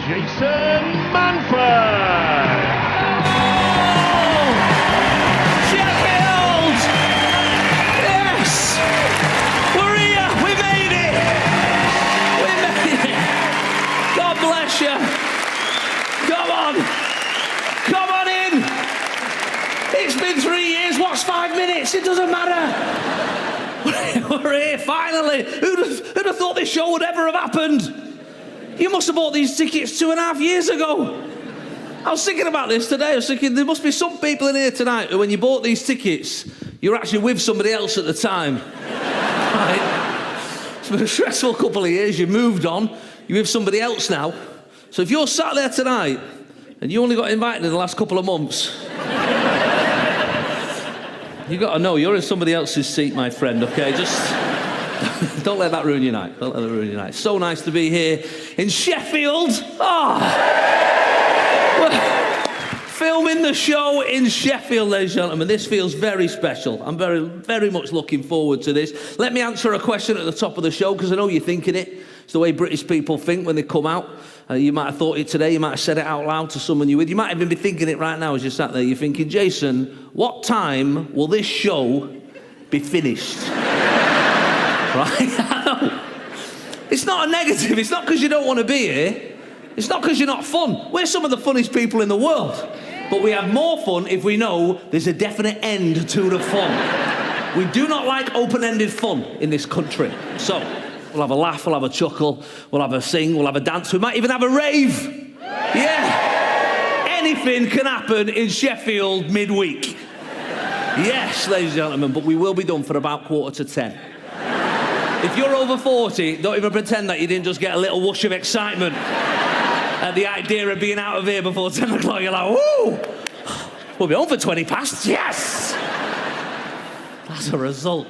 Jason Manford. Oh! Sheffield! Yes! We're here! We made it! We made it! God bless you! Come on! Come on in! It's been 3 years, what's 5 minutes? It doesn't matter! We're here, finally! Who'd have thought this show would ever have happened? You must have bought these tickets 2.5 years ago. I was thinking about this today. I was thinking there must be some people in here tonight who, when you bought these tickets, you were actually with somebody else at the time. Right? It's been a stressful couple of years. You moved on. You're with somebody else now. So if you're sat there tonight and you only got invited in the last couple of months, you got to know you're in somebody else's seat, my friend, okay? Just don't let that ruin your night. Don't let that ruin your night. So nice to be here in Sheffield. Filming the show in Sheffield, ladies and gentlemen. This feels very special. I'm very, very much looking forward to this. Let me answer a question at the top of the show, because I know you're thinking it. It's the way British people think when they come out. You might have thought it today. You might have said it out loud to someone you're with. You might even be thinking it right now as you're sat there. You're thinking, Jason, what time will this show be finished? Right? It's not a negative. It's not because you don't want to be here. It's not because you're not fun. We're some of the funniest people in the world. But we have more fun if we know there's a definite end to the fun. We do not like open-ended fun in this country. So we'll have a laugh, we'll have a chuckle, we'll have a sing, we'll have a dance, we might even have a rave. Yeah. Anything can happen in Sheffield midweek. Yes, ladies and gentlemen, but we will be done for about 9:45. If you're over 40, don't even pretend that you didn't just get a little whoosh of excitement at the idea of being out of here before 10 o'clock. You're like, woo! We'll be home for 20 past. Yes! That's a result.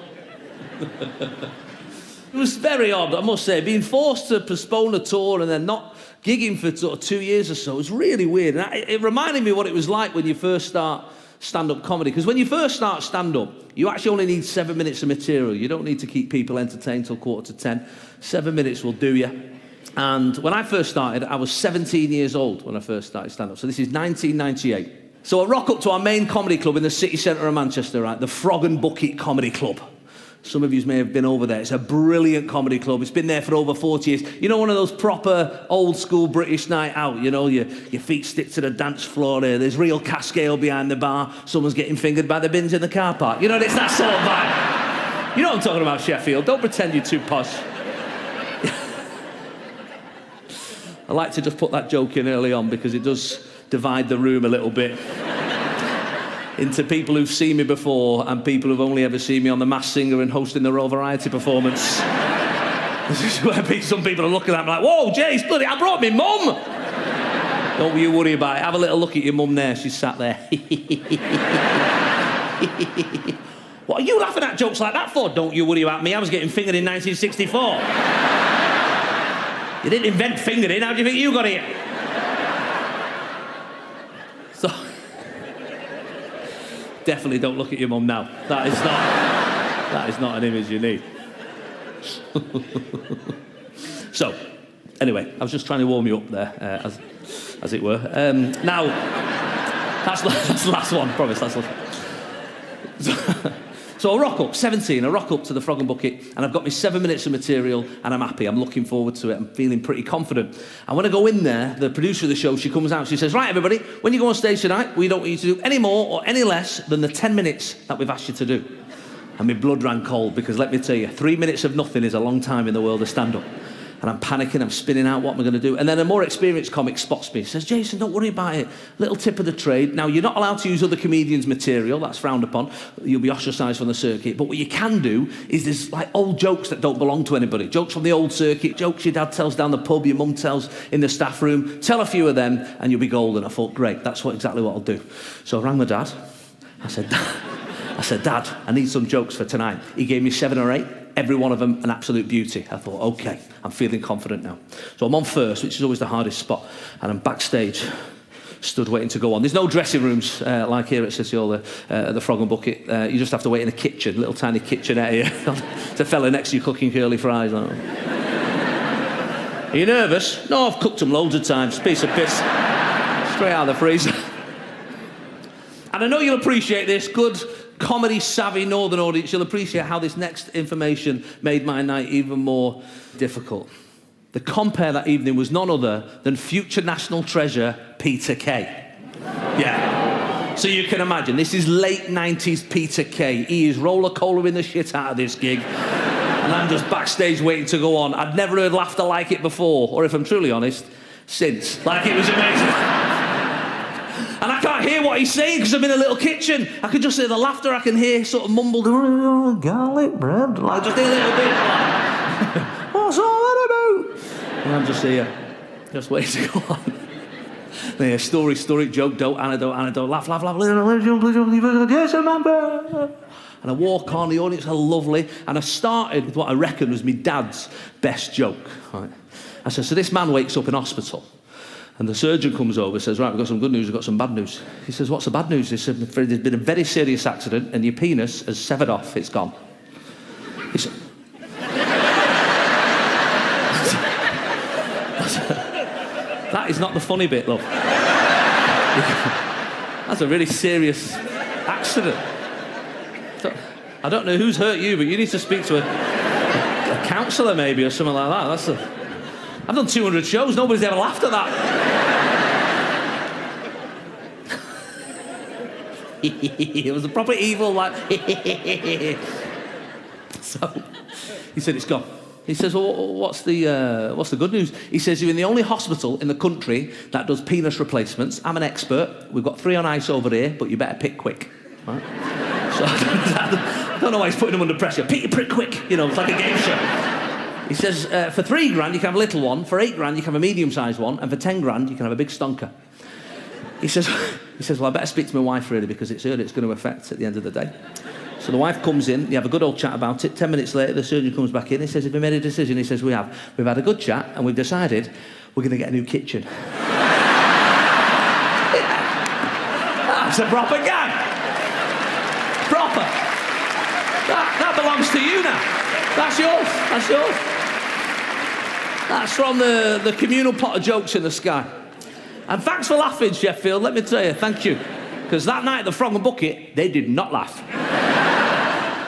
It was very odd, I must say. Being forced to postpone a tour and then not gigging for sort of 2 years or so was really weird. And it reminded me what it was like when you first start stand-up comedy. Because when you first start stand-up, you actually only need 7 minutes of material. You don't need to keep people entertained till 9:45. 7 minutes will do you. And when I first started, I was 17 years old when I first started stand-up. So this is 1998. So I rock up to our main comedy club in the city centre of Manchester, right? The Frog and Bucket Comedy Club. Some of you may have been over there. It's a brilliant comedy club. It's been there for over 40 years. You know, one of those proper old-school British night out, you know, your feet stick to the dance floor there. There's real cask ale behind the bar. Someone's getting fingered by the bins in the car park. You know, it's that sort of vibe. You know what I'm talking about, Sheffield. Don't pretend you're too posh. I like to just put that joke in early on because it does divide the room a little bit into people who've seen me before and people who've only ever seen me on The Masked Singer and hosting the Royal Variety performance. This is where some people are looking at me like, whoa, Jay, bloody, I brought me mum. Don't you worry about it. Have a little look at your mum there. She's sat there. What are you laughing at jokes like that for? Don't you worry about me. I was getting fingered in 1964. You didn't invent fingering. How do you think you got here? So... definitely don't look at your mum now. That is not an image you need. So, anyway, I was just trying to warm you up there, as it were. Now, that's the last one, promise, that's the last one. So I rock up, 17, I rock up to the Frog and Bucket, and I've got me 7 minutes of material, and I'm happy, I'm looking forward to it, I'm feeling pretty confident. And when I go in there, the producer of the show, she comes out, she says, right, everybody, when you go on stage tonight, we don't want you to do any more or any less than the 10 minutes that we've asked you to do. And my blood ran cold, because let me tell you, 3 minutes of nothing is a long time in the world of stand-up. And I'm panicking, I'm spinning out, what am I going to do? And then a more experienced comic spots me, says, Jason, don't worry about it. Little tip of the trade. Now, you're not allowed to use other comedians' material. That's frowned upon. You'll be ostracised from the circuit. But what you can do is there's like old jokes that don't belong to anybody. Jokes from the old circuit, jokes your dad tells down the pub, your mum tells in the staff room. Tell a few of them and you'll be golden. I thought, great, that's exactly what I'll do. So I rang my dad. I said, Dad, I need some jokes for tonight. He gave me 7 or 8. Every one of them an absolute beauty. I thought, OK, I'm feeling confident now. So I'm on first, which is always the hardest spot, and I'm backstage, stood waiting to go on. There's no dressing rooms like here at City Hall, the Frog and Bucket. You just have to wait in a kitchen, little tiny kitchenette here. There's a fella next to you cooking curly fries. Are you nervous? No, I've cooked them loads of times. Piece of piss. Straight out of the freezer. And I know you'll appreciate this. Good comedy-savvy northern audience, you'll appreciate how this next information made my night even more difficult. The compere that evening was none other than future national treasure Peter Kay. Yeah. So you can imagine, this is late 90s Peter Kay. He is roller-coaling the shit out of this gig. And I'm just backstage waiting to go on. I'd never heard laughter like it before, or if I'm truly honest, since. Like, it was amazing. And I can't hear what he's saying because I'm in a little kitchen. I can just hear the laughter. I can hear sort of mumbled, oh, garlic bread. Like, just a little bit. Like, what's all that about? And I'm just here, just waiting to go on. Yeah, story, joke, anecdote, laugh. Yes, I remember. And I walk on, the audience are lovely. And I started with what I reckon was my dad's best joke. Right? I said, so this man wakes up in hospital. And the surgeon comes over and says, right, we've got some good news, we've got some bad news. He says, what's the bad news? He said, there's been a very serious accident and your penis has severed off, it's gone. He said, that is not the funny bit, love. That's a really serious accident. I don't know who's hurt you, but you need to speak to a counsellor maybe or something like that. I've done 200 shows, nobody's ever laughed at that. It was a proper evil, like, So, he said, it's gone. He says, well, what's the good news? He says, you're in the only hospital in the country that does penis replacements. I'm an expert. We've got 3 on ice over here, but you better pick quick. Right? So, I don't know why he's putting him under pressure. Pick quick, you know, it's like a game show. He says, for £3 grand, you can have a little one. For £8 grand, you can have a medium-sized one. And for £10 grand, you can have a big stonker. He says, well, I better speak to my wife, really, because it's her it's going to affect at the end of the day. So the wife comes in, you have a good old chat about it. 10 minutes later, the surgeon comes back in. He says, have you made a decision? He says, we have. We've had a good chat, and we've decided we're going to get a new kitchen. That's a proper gag. Proper. That belongs to you now. That's yours. That's yours. That's from the communal pot of jokes in the sky. And thanks for laughing, Sheffield. Let me tell you, thank you. Because that night at the Frog and Bucket, they did not laugh.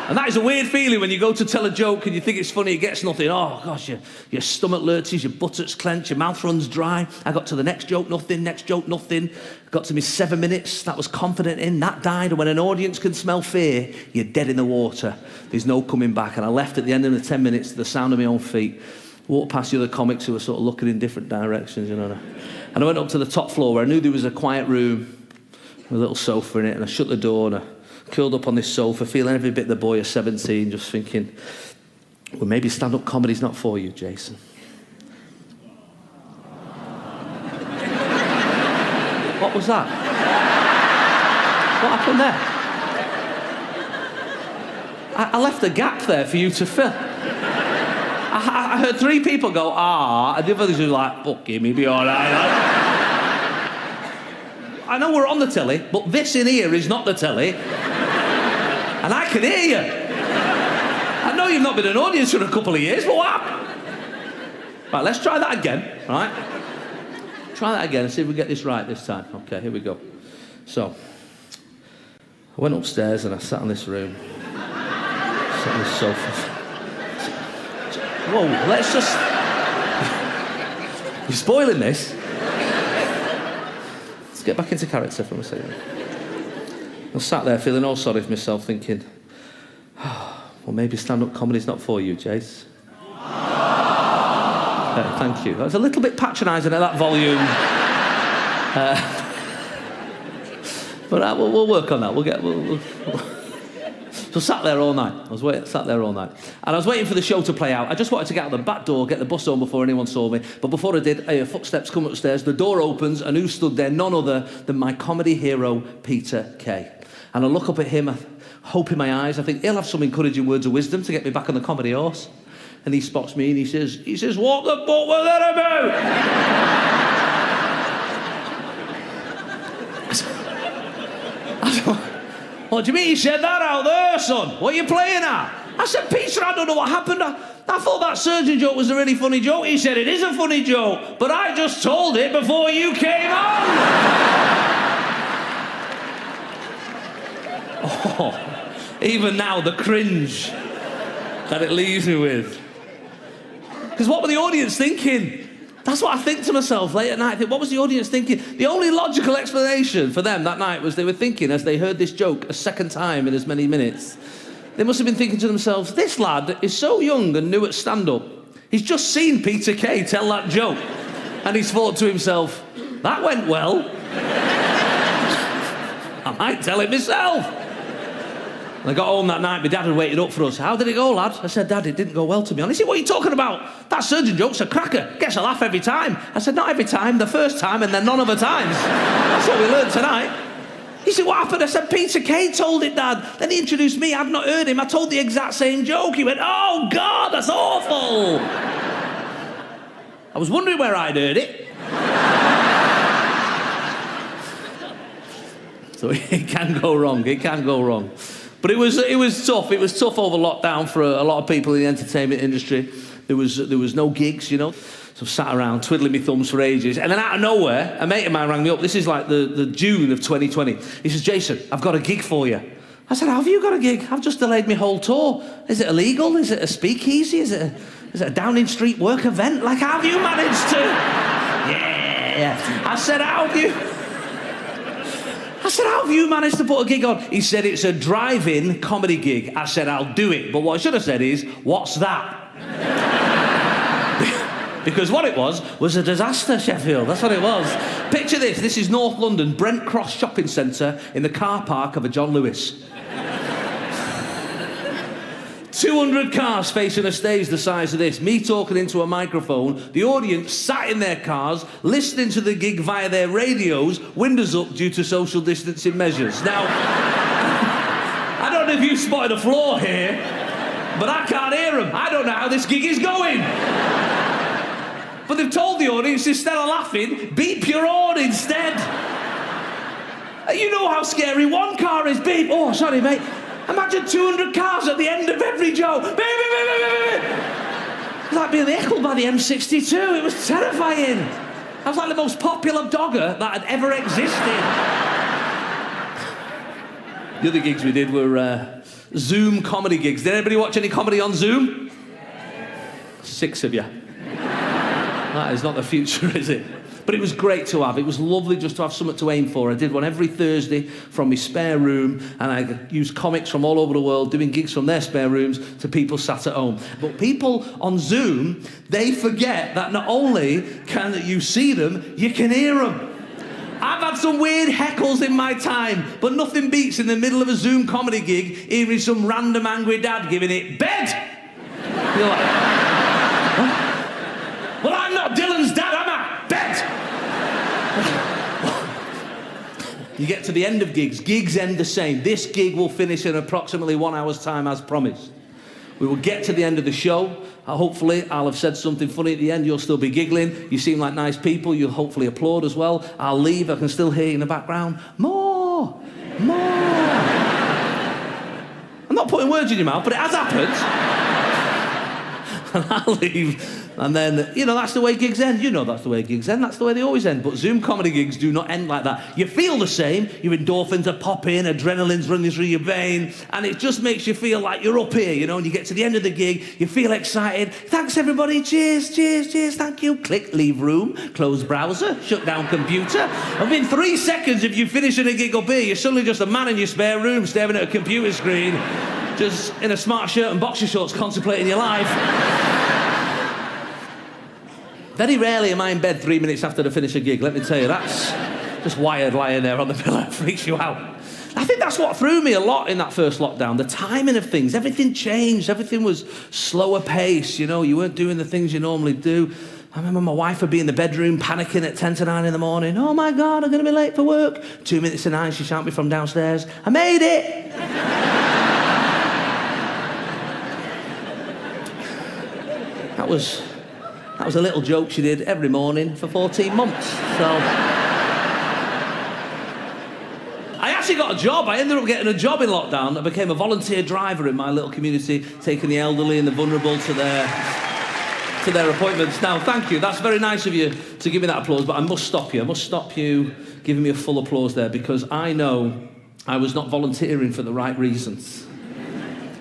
And that is a weird feeling when you go to tell a joke and you think it's funny, it gets nothing. Oh, gosh, your stomach lurches, your buttocks clench, your mouth runs dry. I got to the next joke, nothing. Got to me 7 minutes, that was confident in, that died. And when an audience can smell fear, you're dead in the water. There's no coming back. And I left at the end of the 10 minutes to the sound of my own feet, walked past the other comics who were sort of looking in different directions, you know. And I went up to the top floor where I knew there was a quiet room with a little sofa in it, and I shut the door and I curled up on this sofa, feeling every bit the boy of 17, just thinking, well, maybe stand-up comedy's not for you, Jason. What was that? What happened there? I left a gap there for you to fill. I heard 3 people go, ah, and the others were like, fucking me, be all right. I know we're on the telly, but this in here is not the telly. And I can hear you. I know you've not been an audience for a couple of years, but what? Right, let's try that again, right? Try that again and see if we get this right this time. Okay, here we go. So, I went upstairs and I sat in this room. Sat on this sofa. Whoa, let's just... You're spoiling this. Let's get back into character for a second. I sat there feeling all sorry for myself, thinking, oh, well, maybe stand-up comedy's not for you, Jace. Thank you. I was a little bit patronising at that volume. But we'll work on that. We'll So sat there all night. And I was waiting for the show to play out. I just wanted to get out the back door, get the bus home before anyone saw me. But before I did, footsteps come upstairs, the door opens, and who stood there? None other than my comedy hero, Peter Kay. And I look up at him, hope in my eyes. I think he'll have some encouraging words of wisdom to get me back on the comedy horse. And he spots me and he says, what the fuck was that about? What do you mean you said that out there, son? What are you playing at? I said, Peter, I don't know what happened. I thought that surgeon joke was a really funny joke. He said, it is a funny joke, but I just told it before you came on. Oh, even now, the cringe that it leaves me with. Because what were the audience thinking? That's what I think to myself late at night. I think, what was the audience thinking? The only logical explanation for them that night was they were thinking, as they heard this joke a second time in as many minutes, they must have been thinking to themselves, this lad is so young and new at stand-up. He's just seen Peter Kay tell that joke. And he's thought to himself, that went well. I might tell it myself. And I got home that night, my dad had waited up for us. How did it go, lad? I said, Dad, it didn't go well, to be honest. He said, what are you talking about? That surgeon joke's a cracker. Gets a laugh every time. I said, not every time, the first time and then none other times. That's what we learned tonight. He said, what happened? I said, Peter Kay told it, Dad. Then he introduced me. I'd not heard him. I told the exact same joke. He went, oh, God, that's awful. I was wondering where I'd heard it. So it can go wrong. It can go wrong. But it was tough. It was tough over lockdown for a lot of people in the entertainment industry. There was no gigs, you know. So I sat around twiddling my thumbs for ages. And then out of nowhere, a mate of mine rang me up. This is like the June of 2020. He says, Jason, I've got a gig for you. I said, how have you got a gig? I've just delayed my whole tour. Is it illegal? Is it a speakeasy? Is it a Downing Street work event? Like, how have you managed to? Yeah. I said, how have you managed to put a gig on? He said, it's a drive-in comedy gig. I said, I'll do it. But what I should have said is, what's that? Because what it was a disaster, Sheffield. That's what it was. Picture this. This is North London, Brent Cross Shopping Centre, in the car park of a John Lewis. 200 cars facing a stage the size of this, me talking into a microphone, the audience sat in their cars, listening to the gig via their radios, windows up due to social distancing measures. Now, I don't know if you've spotted a flaw here, but I can't hear them. I don't know how this gig is going. But they've told the audience, instead of laughing, beep your horn instead. You know how scary one car is. Beep. Oh, sorry, mate. Imagine 200 cars at the end of every joke. Beep, beep, beep, beep, beep, beep. It was like being heckled by the M62. It was terrifying. I was like the most popular dogger that had ever existed. The other gigs we did were Zoom comedy gigs. Did anybody watch any comedy on Zoom? 6 of you. That is not the future, is it? But it was great to have. It was lovely just to have something to aim for. I did one every Thursday from my spare room, and I used comics from all over the world doing gigs from their spare rooms to people sat at home. But people on Zoom, they forget that not only can you see them, you can hear them. I've had some weird heckles in my time, but nothing beats in the middle of a Zoom comedy gig hearing some random angry dad giving it bed. You're like, huh? Well, I'm not Dylan's dad, am I? Bet! You get to the end of gigs. Gigs end the same. This gig will finish in approximately 1 hour's time, as promised. We will get to the end of the show. Hopefully, I'll have said something funny at the end. You'll still be giggling. You seem like nice people. You'll hopefully applaud as well. I'll leave. I can still hear you in the background. More! More! I'm not putting words in your mouth, but it has happened. And I'll leave. And then, you know, that's the way gigs end. You know that's the way gigs end. That's the way they always end. But Zoom comedy gigs do not end like that. You feel the same. Your endorphins are popping, adrenaline's running through your vein, and it just makes you feel like you're up here, you know, and you get to the end of the gig, you feel excited. Thanks, everybody. Cheers, cheers, cheers. Thank you. Click, leave room, close browser, shut down computer. Within 3 seconds of you finishing a gig up here, you're suddenly just a man in your spare room staring at a computer screen, just in a smart shirt and boxer shorts contemplating your life. Very rarely am I in bed 3 minutes after I finish a gig, let me tell you. That's just wired lying there on the pillow. It freaks you out. I think that's what threw me a lot in that first lockdown. The timing of things. Everything changed. Everything was slower pace, you know. You weren't doing the things you normally do. I remember my wife would be in the bedroom panicking at 10 to 9 in the morning. Oh, my God, I'm going to be late for work. 2 minutes to 9, she shouted me from downstairs. I made it! That was a little joke she did every morning for 14 months. So I asked actually got a job. I ended up getting a job in lockdown. I became a volunteer driver in my little community, taking the elderly and the vulnerable to their appointments. Now, thank you. That's very nice of you to give me that applause, but I must stop you. I must stop you giving me a full applause there, because I know I was not volunteering for the right reasons.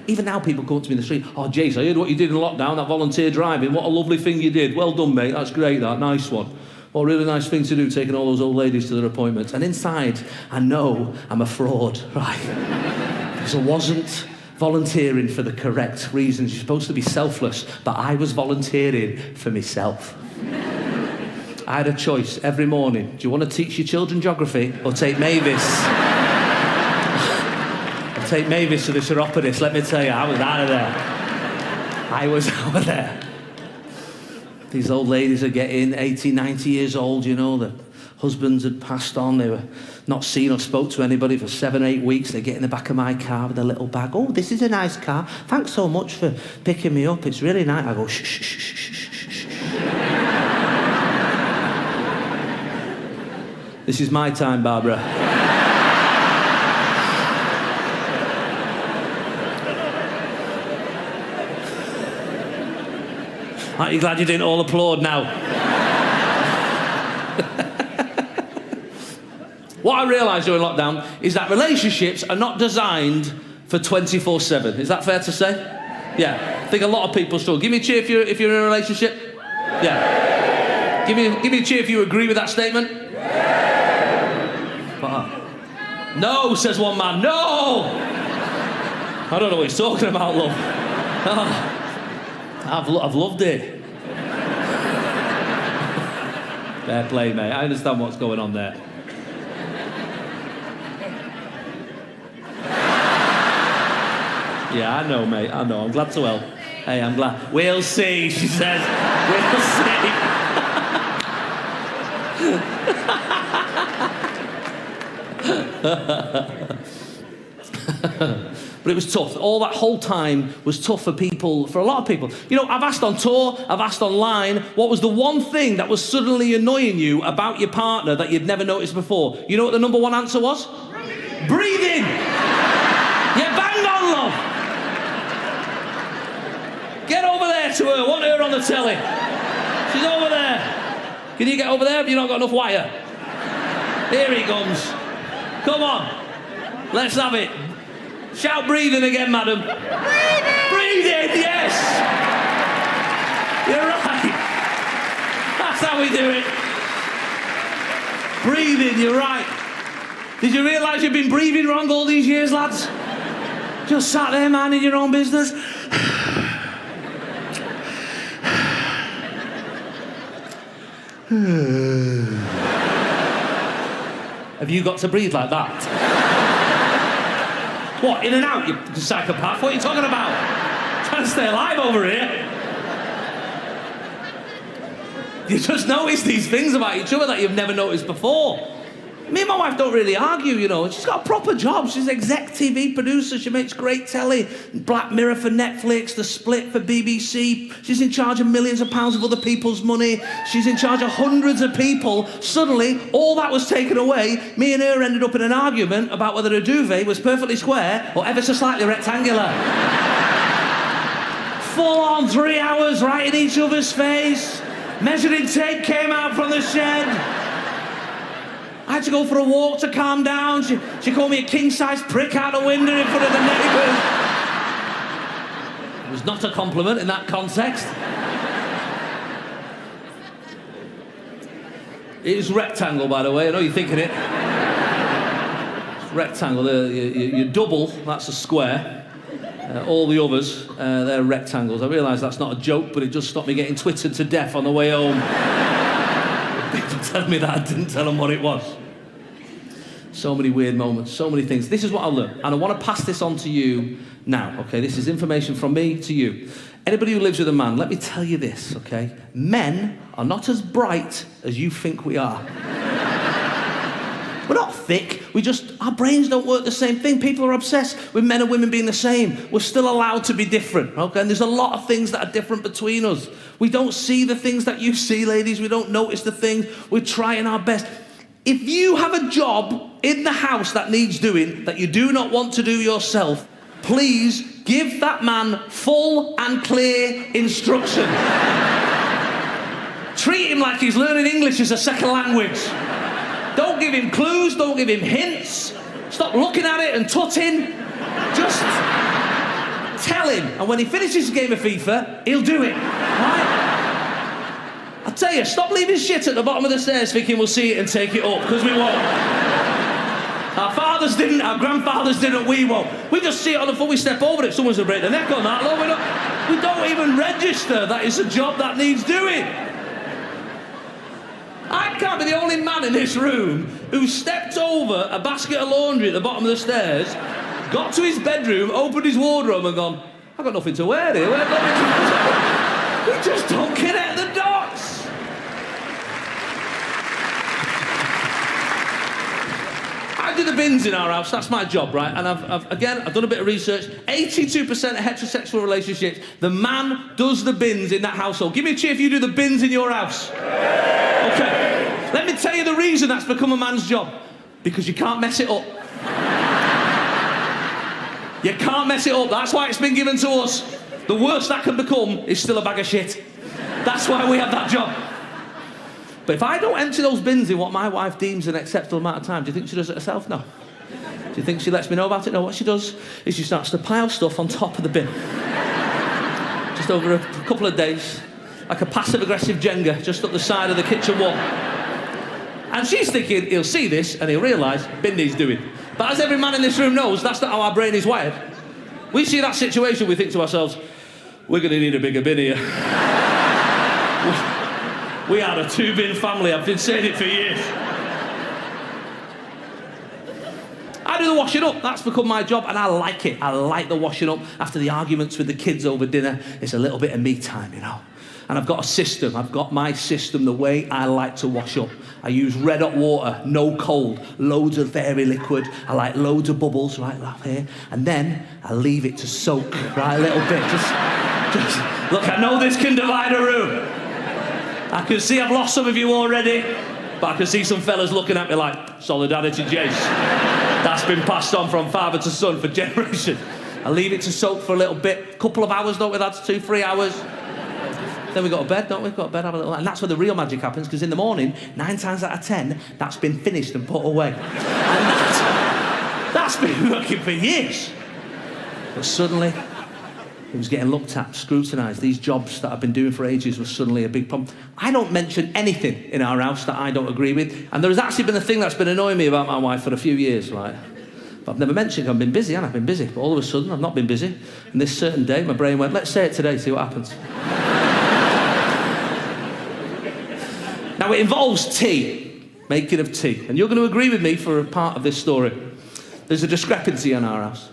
Even now, people come up to me in the street, "Oh, Jace, I heard what you did in lockdown, that volunteer driving. What a lovely thing you did. Well done, mate. That's great, that. Nice one. What a really nice thing to do, taking all those old ladies to their appointments." And inside, I know I'm a fraud, right? Because I wasn't volunteering for the correct reasons. You're supposed to be selfless, but I was volunteering for myself. I had a choice every morning. Do you want to teach your children geography or take Mavis? I'll take Mavis to the chiropodist, let me tell you, I was out of there. I was out of there. These old ladies are getting 80, 90 years old, you know, the husbands had passed on, they were not seen or spoke to anybody for 7, 8 weeks. They get in the back of my car with a little bag. "Oh, this is a nice car. Thanks so much for picking me up. It's really nice." I go, "Shh, shh, shh, shh, shh, shh." This is my time, Barbara. Aren't you glad you didn't all applaud now? What I realised during lockdown is that relationships are not designed for 24/7. Is that fair to say? Yeah. I think a lot of people struggle. Give me a cheer if you're in a relationship. Yeah. Give me a cheer if you agree with that statement. No, says one man. No! I don't know what he's talking about, love. Oh, I've loved it. Fair play, mate. I understand what's going on there. Yeah, I know, mate. I know. I'm glad to help. Hey, I'm glad. We'll see, she says. We'll see. But it was tough. All that whole time was tough for a lot of people. You know, I've asked on tour, I've asked online, what was the one thing that was suddenly annoying you about your partner that you'd never noticed before? You know what the number one answer was? Breathing! Yeah, bang on, love! Get over there to her, want her on the telly. She's over there. Can you get over there? Have you not got enough wire? Here he comes. Come on. Let's have it. Shout breathing again, madam. Breathing! Breathing, yes! You're right. That's how we do it. Breathing, you're right. Did you realise you've been breathing wrong all these years, lads? Just sat there minding your own business. Have you got to breathe like that? What, in and out, you psychopath? What are you talking about? Trying to stay alive over here. You just notice these things about each other that you've never noticed before. Me and my wife don't really argue, you know. She's got a proper job. She's exec TV producer. She makes great telly. Black Mirror for Netflix, The Split for BBC. She's in charge of millions of pounds of other people's money. She's in charge of hundreds of people. Suddenly, all that was taken away. Me and her ended up in an argument about whether a duvet was perfectly square or ever so slightly rectangular. Full on 3 hours right in each other's face. Measuring tape came out from the shed. I had to go for a walk to calm down. She called me a king-sized prick out the window in front of the neighbours. It was not a compliment in that context. It is rectangle, by the way. I know you're thinking it. It's rectangle. Your double, that's a square. All the others, they're rectangles. I realise that's not a joke, but it just stopped me getting twittered to death on the way home. People tell me that I didn't tell them what it was. So many weird moments, so many things. This is what I learned, and I want to pass this on to you now, okay? This is information from me to you. Anybody who lives with a man, let me tell you this, okay? Men are not as bright as you think we are. We're not thick, our brains don't work the same thing. People are obsessed with men and women being the same. We're still allowed to be different, okay? And there's a lot of things that are different between us. We don't see the things that you see, ladies. We don't notice the things. We're trying our best. If you have a job in the house that needs doing that you do not want to do yourself, please give that man full and clear instruction. Treat him like he's learning English as a second language. Don't give him clues, don't give him hints. Stop looking at it and tutting. Just tell him. And when he finishes a game of FIFA, he'll do it. Right? I tell you, stop leaving shit at the bottom of the stairs thinking we'll see it and take it up, because we won't. Our fathers didn't, our grandfathers didn't, we won't. We just see it on the foot, we step over it, someone's going to break their neck on that. No, we don't even register that it's a job that needs doing. I can't be the only man in this room who stepped over a basket of laundry at the bottom of the stairs, got to his bedroom, opened his wardrobe and gone, I've got nothing to wear here. We just don't connect the dots. I do the bins in our house, that's my job, right? And I've done a bit of research. 82% of heterosexual relationships, the man does the bins in that household. Give me a cheer if you do the bins in your house. Okay, let me tell you the reason that's become a man's job. Because you can't mess it up. You can't mess it up, that's why it's been given to us. The worst that can become is still a bag of shit. That's why we have that job. But if I don't empty those bins in what my wife deems an acceptable amount of time, do you think she does it herself? No. Do you think she lets me know about it? No, what she does is she starts to pile stuff on top of the bin. Just over a couple of days, like a passive-aggressive Jenga, just up the side of the kitchen wall. And she's thinking, he'll see this and he'll realise, bin needs doing. But as every man in this room knows, that's not how our brain is wired. We see that situation, we think to ourselves, we're going to need a bigger bin here. We are a 2-bin family, I've been saying it for years. I do the washing up, that's become my job, and I like it. I like the washing up. After the arguments with the kids over dinner, it's a little bit of me time, you know. And I've got a system, I've got my system, the way I like to wash up. I use red hot water, no cold, loads of fairy liquid. I like loads of bubbles, right here. And then I leave it to soak, right, a little bit. Just, look, I know this can divide a room. I can see I've lost some of you already, but I can see some fellas looking at me like, solidarity, Jace. That's been passed on from father to son for generations. I leave it to soak for a little bit, a couple of hours, don't we, lads? 2-3 hours. Then we go to bed, don't we? Go to bed, have a little... And that's where the real magic happens, because in the morning, 9 times out of 10, that's been finished and put away. And that's been working for years. But suddenly, it was getting looked at, scrutinised. These jobs that I've been doing for ages was suddenly a big problem. I don't mention anything in our house that I don't agree with. And there has actually been a thing that's been annoying me about my wife for a few years, right? But I've never mentioned I've been busy, and I've been busy. But all of a sudden, I've not been busy. And this certain day, my brain went, let's say it today, see what happens. Now, it involves tea, making of tea. And you're going to agree with me for a part of this story. There's a discrepancy in our house.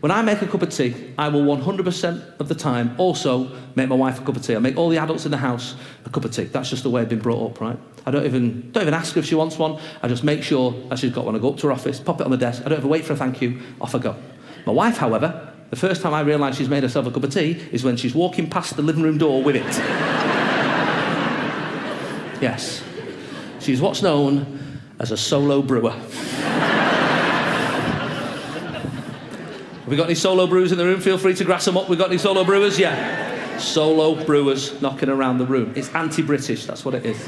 When I make a cup of tea, I will 100% of the time also make my wife a cup of tea. I make all the adults in the house a cup of tea. That's just the way I've been brought up, right? I don't even ask her if she wants one. I just make sure that she's got one. I go up to her office, pop it on the desk. I don't ever wait for a thank you. Off I go. My wife, however, the first time I realise she's made herself a cup of tea is when she's walking past the living room door with it. Yes. She's what's known as a solo brewer. Have we got any solo brewers in the room? Feel free to grass them up. We got any solo brewers? Yeah. Solo brewers knocking around the room. It's anti-British, that's what it is.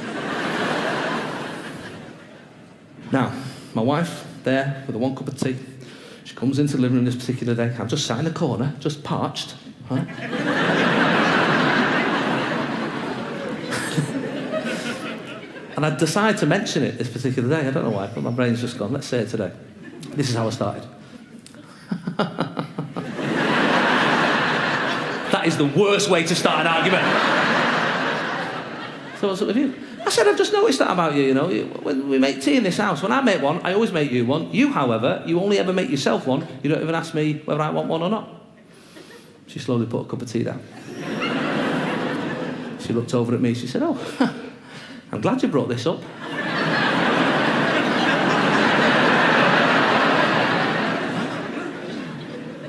Now, my wife, there, with a 1 cup of tea. She comes into the living room this particular day. I'm just sat in the corner, just parched. Right? And I decided to mention it this particular day. I don't know why, but my brain's just gone. Let's say it today. This is how I started. That is the worst way to start an argument. So what's up with you? I said, I've just noticed that about you, you know. When we make tea in this house, when I make one, I always make you one. You, however, you only ever make yourself one. You don't even ask me whether I want one or not. She slowly put a cup of tea down. She looked over at me. She said, oh, I'm glad you brought this up.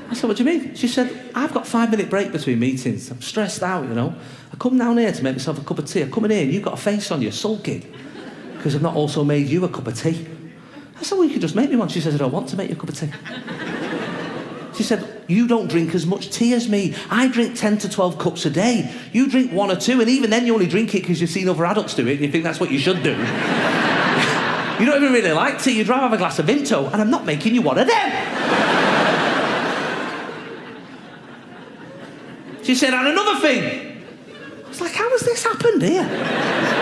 I said, what do you mean? She said, I've got 5-minute break between meetings. I'm stressed out, you know. I come down here to make myself a cup of tea. I come in here and you've got a face on you, sulking. because I've not also made you a cup of tea. I said, well, you could just make me one. She says, I don't want to make you a cup of tea. She said, you don't drink as much tea as me. I drink 10 to 12 cups a day. You drink 1 or 2, and even then you only drink it because you've seen other adults do it and you think that's what you should do. You don't even really like tea. You'd rather have a glass of Vimto, and I'm not making you one of them. She said, and another thing. I was like, how has this happened here?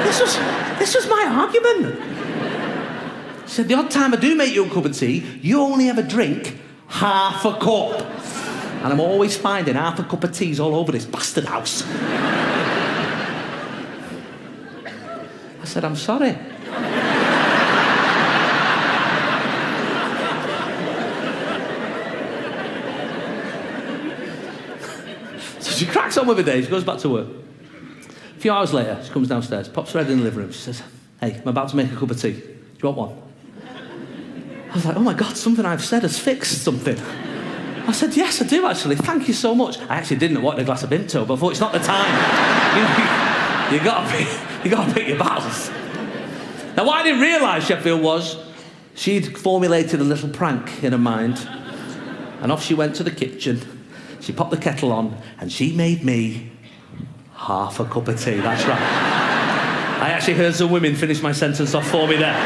This was my argument. She said, the odd time I do make you a cup of tea, you only ever drink half a cup. And I'm always finding half a cup of teas all over this bastard house. I said, I'm sorry. So she cracks on with her day, she goes back to work. A few hours later, she comes downstairs, pops her head in the living room, she says, hey, I'm about to make a cup of tea. Do you want one? I was like, oh my God, something I've said has fixed something. I said, yes, I do actually, thank you so much. I actually didn't want a glass of Vimto, but I thought it's not the time. You gotta pick your battles. Now what I didn't realise, Sheffield, was she'd formulated a little prank in her mind, and off she went to the kitchen, she popped the kettle on, and she made me half a cup of tea, that's right. I actually heard some women finish my sentence off for me there.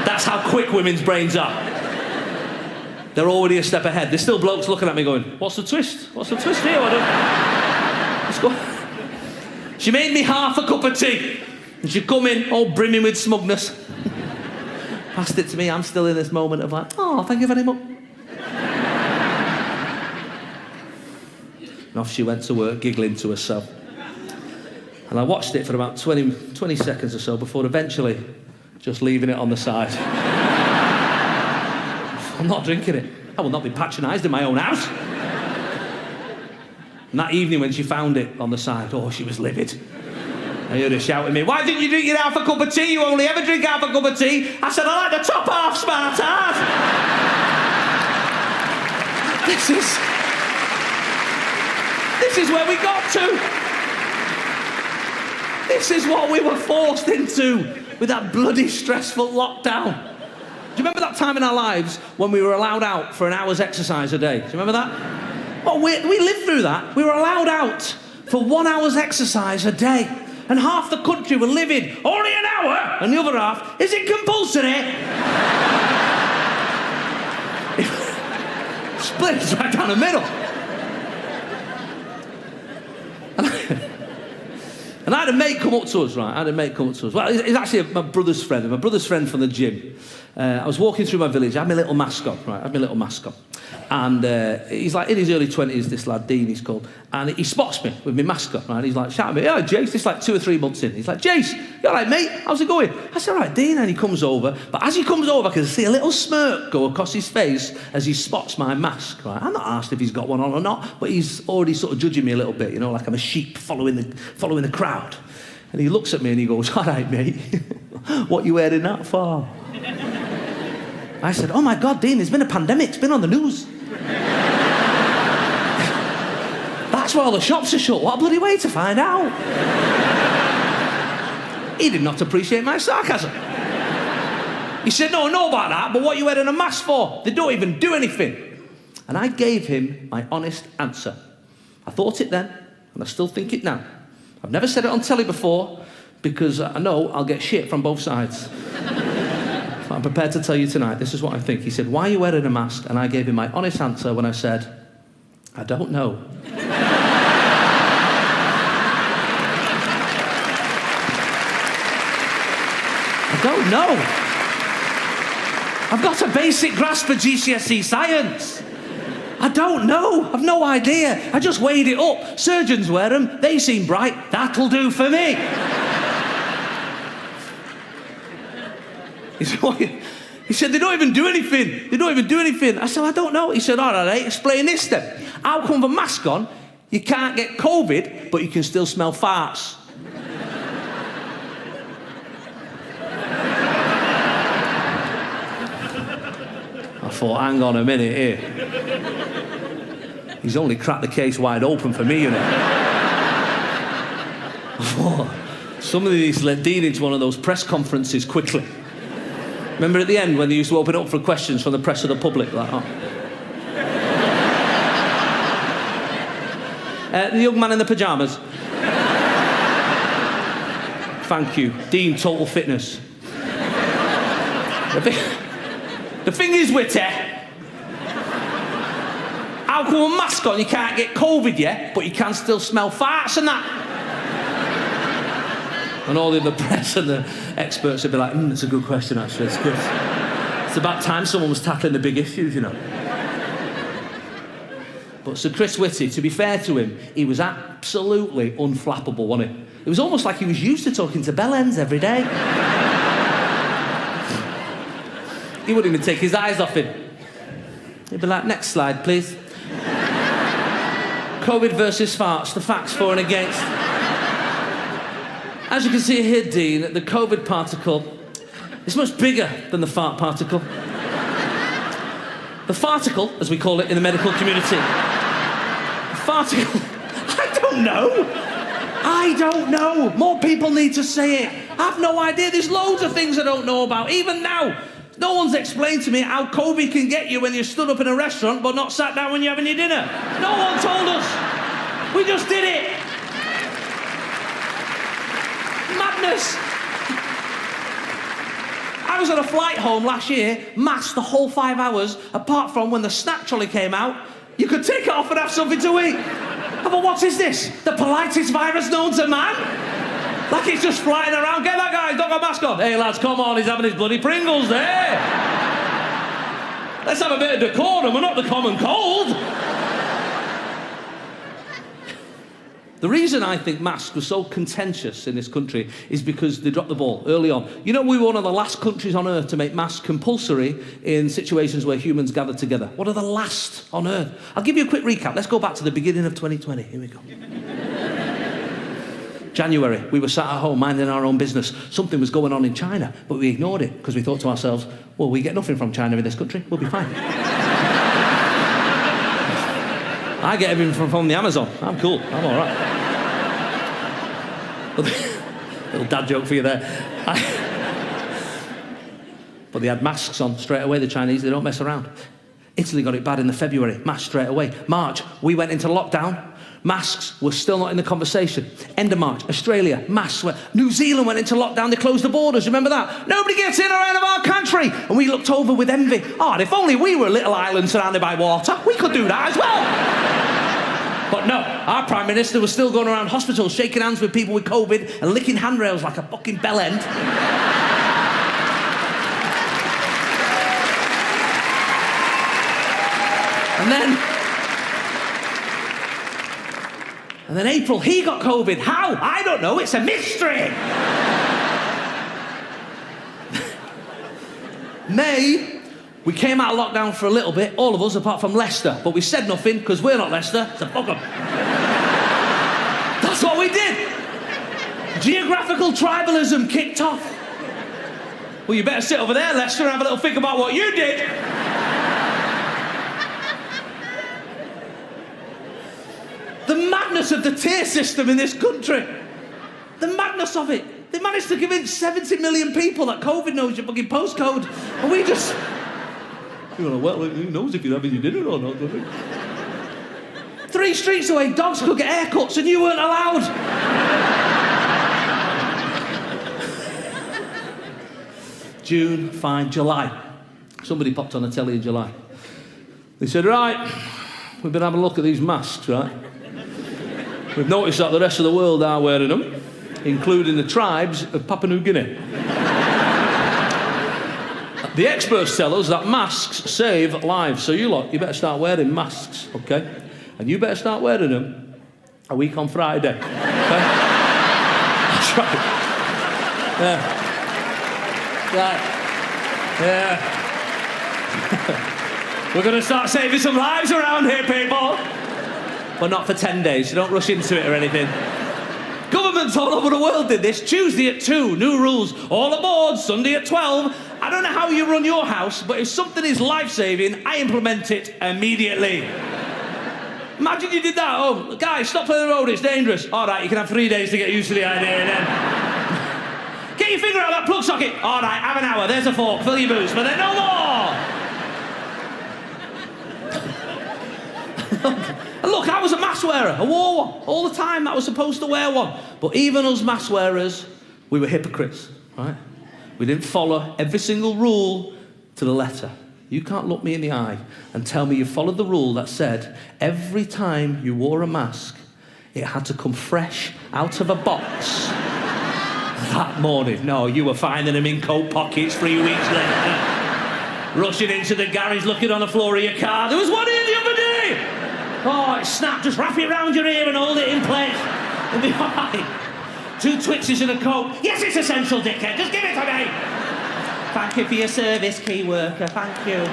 That's how quick women's brains are. They're already a step ahead. There's still blokes looking at me going, what's the twist? What's the twist here? Let's go. She made me half a cup of tea. And she'd come in, all brimming with smugness. Passed it to me. I'm still in this moment of like, oh, thank you very much. And off she went to work, giggling to herself. And I watched it for about 20 seconds or so before eventually just leaving it on the side. I'm not drinking it. I will not be patronised in my own house. And that evening when she found it on the side, oh, she was livid. I heard her shout at me, why didn't you drink your half a cup of tea? You only ever drink half a cup of tea. I said, I like the top half, smart ass. This is where we got to. This is what we were forced into with that bloody stressful lockdown. Do you remember that time in our lives when we were allowed out for an hour's exercise a day? Do you remember that? Well, we lived through that. We were allowed out for 1 hour's exercise a day. And half the country were living only an hour, and the other half, is it compulsory? Split right down the middle. And I had a mate come up to us, right? Well, he's actually my brother's friend from the gym. I was walking through my village, I had my little mask on, right? And he's like in his early 20s, this lad, Dean, he's called. And he spots me with my mask on, right? He's like shouting at me, oh, Jace, this is like 2 or 3 months in. He's like, Jace, you all right, mate? How's it going? I said, all right, Dean. And he comes over. But as he comes over, I can see a little smirk go across his face as he spots my mask, right? I'm not asked if he's got one on or not, but he's already sort of judging me a little bit, you know, like I'm a sheep following the crowd. And he looks at me and he goes, all right, mate, what you wearing that for? I said, oh my God, Dean, there's been a pandemic, it's been on the news. That's why all the shops are shut. What a bloody way to find out. He did not appreciate my sarcasm. He said, no, I know about that, but what are you wearing a mask for? They don't even do anything. And I gave him my honest answer. I thought it then, and I still think it now. I've never said it on telly before, because I know I'll get shit from both sides. I'm prepared to tell you tonight, this is what I think. He said, why are you wearing a mask? And I gave him my honest answer when I said, I don't know. I don't know. I've got a basic grasp for GCSE science. I don't know. I've no idea. I just weighed it up. Surgeons wear them. They seem bright. That'll do for me. He said, they don't even do anything. They don't even do anything. I said, I don't know. He said, all right, explain this then. How come with a mask on, you can't get COVID, but you can still smell farts? I thought, hang on a minute here. He's only cracked the case wide open for me, you know. Somebody needs to let Dean into one of those press conferences quickly. Remember at the end when they used to open up for questions from the press or the public? Like, oh. The young man in the pyjamas. Thank you. Dean, total fitness. The thing is, Witty, how come a mask on you can't get COVID yet, but you can still smell farts and that? And all the other press and the experts would be like, it's a good question, actually, it's good. It's about time someone was tackling the big issues, you know. But Sir Chris Whitty, to be fair to him, he was absolutely unflappable, wasn't he? It was almost like he was used to talking to bellends every day. He wouldn't even take his eyes off him. He'd be like, next slide, please. COVID versus farts, the facts for and against. As you can see here, Dean, the COVID particle is much bigger than the fart particle. The farticle, as we call it in the medical community. The farticle, I don't know. More people need to say it. I've no idea. There's loads of things I don't know about. Even now, no one's explained to me how COVID can get you when you're stood up in a restaurant but not sat down when you're having your dinner. No one told us. We just did it. Madness. I was on a flight home last year, masked the whole 5 hours, apart from when the snack trolley came out, you could take it off and have something to eat. I thought, what is this? The politest virus known to man? Like it's just flying around. Get that guy, he's not got a mask on. Hey lads, come on, he's having his bloody Pringles there. Let's have a bit of decorum, we're not the common cold. The reason I think masks were so contentious in this country is because they dropped the ball early on. You know, we were one of the last countries on earth to make masks compulsory in situations where humans gather together. One of the last on earth. I'll give you a quick recap. Let's go back to the beginning of 2020. Here we go. January, we were sat at home minding our own business. Something was going on in China, but we ignored it because we thought to ourselves, well, we get nothing from China in this country. We'll be fine. I get everything from the Amazon. I'm cool. I'm all right. Little dad joke for you there. But they had masks on straight away, the Chinese. They don't mess around. Italy got it bad in the February. Masks straight away. March, we went into lockdown. Masks were still not in the conversation. End of March, Australia, masks were... New Zealand went into lockdown, they closed the borders, remember that? Nobody gets in or out of our country. And we looked over with envy. Oh, and if only we were a little island surrounded by water, we could do that as well. But no, our Prime Minister was still going around hospitals, shaking hands with people with COVID and licking handrails like a fucking bellend. And then April, he got COVID. How? I don't know, it's a mystery. May, we came out of lockdown for a little bit, all of us apart from Leicester, but we said nothing because we're not Leicester, so fuck 'em. That's what we did. Geographical tribalism kicked off. Well, you better sit over there, Leicester, and have a little think about what you did. The madness of the tier system in this country. The madness of it. They managed to convince 70 million people that COVID knows your fucking postcode. And we just... You know, well, who knows if you're having your dinner or not, doesn't it? 3 streets away, dogs could get haircuts and you weren't allowed. June, fine, July. Somebody popped on the telly in July. They said, right, we've been having a look at these masks, right? We've noticed that the rest of the world are wearing them, including the tribes of Papua New Guinea. The experts tell us that masks save lives, so you lot, you better start wearing masks, okay? And you better start wearing them a week on Friday, okay? That's right. Yeah. Right. Yeah. We're going to start saving some lives around here, people. But not for 10 days, so don't rush into it or anything. Governments all over the world did this. Tuesday at 2, new rules. All aboard, Sunday at 12. I don't know how you run your house, but if something is life-saving, I implement it immediately. Imagine you did that. Oh, guys, stop playing the road, it's dangerous. All right, you can have 3 days to get used to the idea then. your finger out of that plug socket. All right, have an hour. There's a fork. Fill your boots, but then no more. And look, I was a mask wearer. I wore one all the time. I was supposed to wear one. But even us mask wearers, we were hypocrites, right? We didn't follow every single rule to the letter. You can't look me in the eye and tell me you followed the rule that said every time you wore a mask, it had to come fresh out of a box that morning. No, you were finding them in coat pockets 3 weeks later. Rushing into the garage, looking on the floor of your car. There was one here the other day. Oh, it snapped. Just wrap it around your ear and hold it in place. It'll be all right. 2 twitches in a coat. Yes, it's essential, dickhead. Just give it to me. Thank you for your service, key worker. Thank you.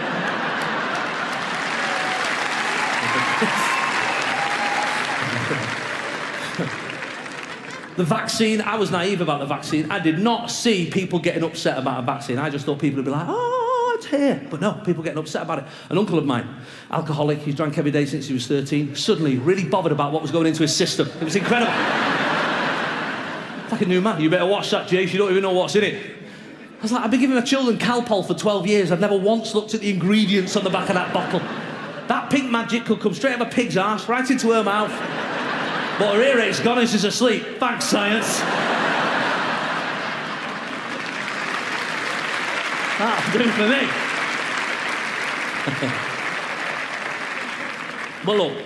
The vaccine, I was naive about the vaccine. I did not see people getting upset about a vaccine. I just thought people would be like, oh, it's here. But no, people getting upset about it. An uncle of mine, alcoholic, he's drank every day since he was 13, suddenly really bothered about what was going into his system. It was incredible. It's like a new man. You better watch that, Jace. You don't even know what's in it. I was like, I've been giving my children Calpol for 12 years. I've never once looked at the ingredients on the back of that bottle. That pink magic could come straight out of a pig's arse, right into her mouth. But her ear rate's gone and she's asleep. Thanks, science. That'll do for me. Well, look,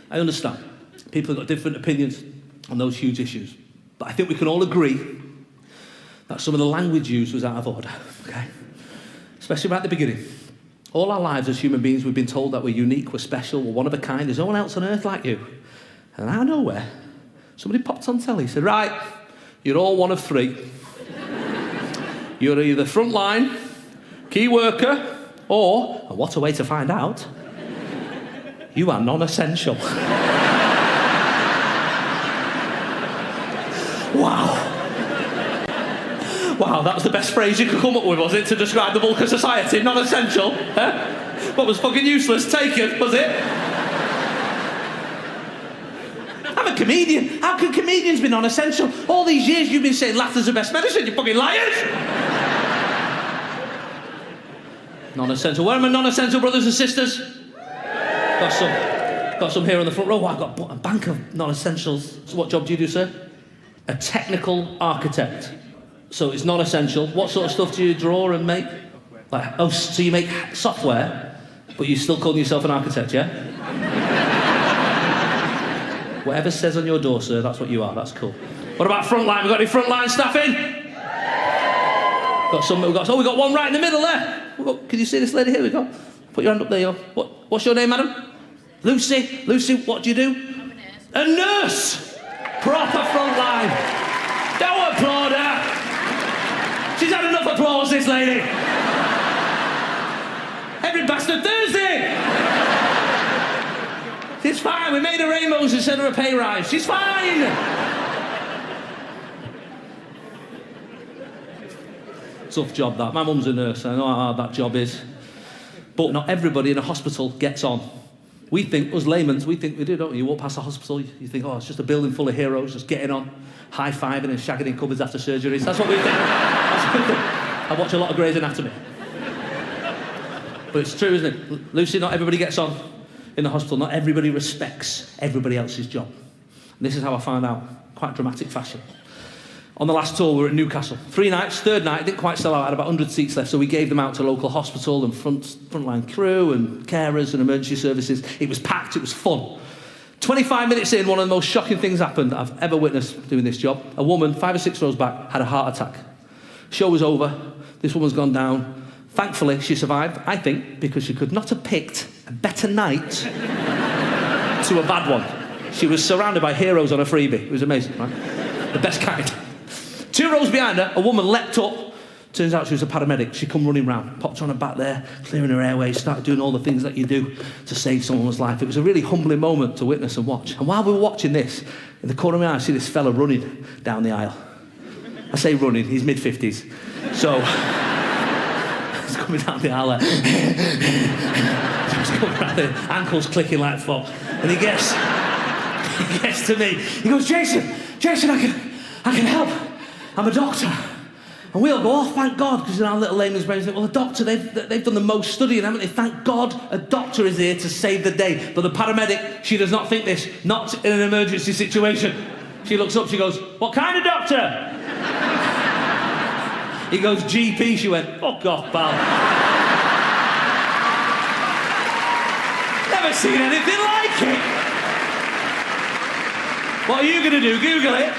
I understand. People have got different opinions on those huge issues. But I think we can all agree that some of the language used was out of order, okay? Especially right at the beginning. All our lives as human beings, we've been told that we're unique, we're special, we're one of a kind, there's no one else on earth like you. And out of nowhere, somebody popped on telly, said, right, you're all one of 3. You're either frontline, key worker, or, and what a way to find out, you are non-essential. Wow. Wow, that was the best phrase you could come up with, was it, to describe the bulk of society? Non-essential, huh? What was fucking useless? Taken, was it? I'm a comedian. How can comedians be non-essential? All these years you've been saying laughter's the best medicine, you fucking liars! Non-essential. Where are my non-essential brothers and sisters? Got some here on the front row. Oh, I've got a bank of non-essentials. So what job do you do, sir? A technical architect. So it's non-essential. What sort of stuff do you draw and make? Like, oh, so you make software, but you still call yourself an architect, yeah? Whatever says on your door, sir, that's what you are. That's cool. What about frontline? We got any frontline staff in? Got some. We got one right in the middle there. Can you see this lady? Here we go. Put your hand up there, yo. What's your name, madam? Lucy. Lucy, what do you do? I'm a nurse. Proper frontline. Don't applaud her. She's had enough applause, this lady. Every bastard Thursday. It's fine. We made her rainbows and sent her a pay rise. She's fine. Tough job, that. My mum's a nurse. I know how hard that job is. But not everybody in a hospital gets on. We think, us laymen, we think we do, don't we? You walk past a hospital, you think, oh, it's just a building full of heroes just getting on, high-fiving and shagging in cupboards after surgeries. That's what we think. That's what we think. I watch a lot of Grey's Anatomy. But it's true, isn't it? Lucy, not everybody gets on in the hospital. Not everybody respects everybody else's job. And this is how I found out, quite dramatic fashion. On the last tour, we were at Newcastle. 3 nights, third night, didn't quite sell out, had about 100 seats left, so we gave them out to local hospital and frontline crew and carers and emergency services. It was packed, it was fun. 25 minutes in, one of the most shocking things happened I've ever witnessed doing this job. A woman, 5 or 6 rows back, had a heart attack. Show was over, this woman's gone down. Thankfully, she survived, I think, because she could not have picked a better night to a bad one. She was surrounded by heroes on a freebie. It was amazing, right? The best kind. 2 rows behind her, a woman leapt up. Turns out she was a paramedic. She come running round, popped her on her back there, clearing her airways, started doing all the things that you do to save someone's life. It was a really humbling moment to witness and watch. And while we were watching this, in the corner of my eye, I see this fella running down the aisle. I say running, he's mid-50s. So, he's coming down the aisle like... he's coming around there, ankles clicking like fuck. And he gets to me. He goes, Jason, I can help. I'm a doctor. And we all go, oh, thank God, because in our little layman's brain, well, the doctor, they've done the most studying, haven't they? Thank God a doctor is here to save the day. But the paramedic, she does not think this, not in an emergency situation. She looks up, she goes, what kind of doctor? He goes, GP. She went, fuck off, pal. Never seen anything like it. What are you going to do? Google it.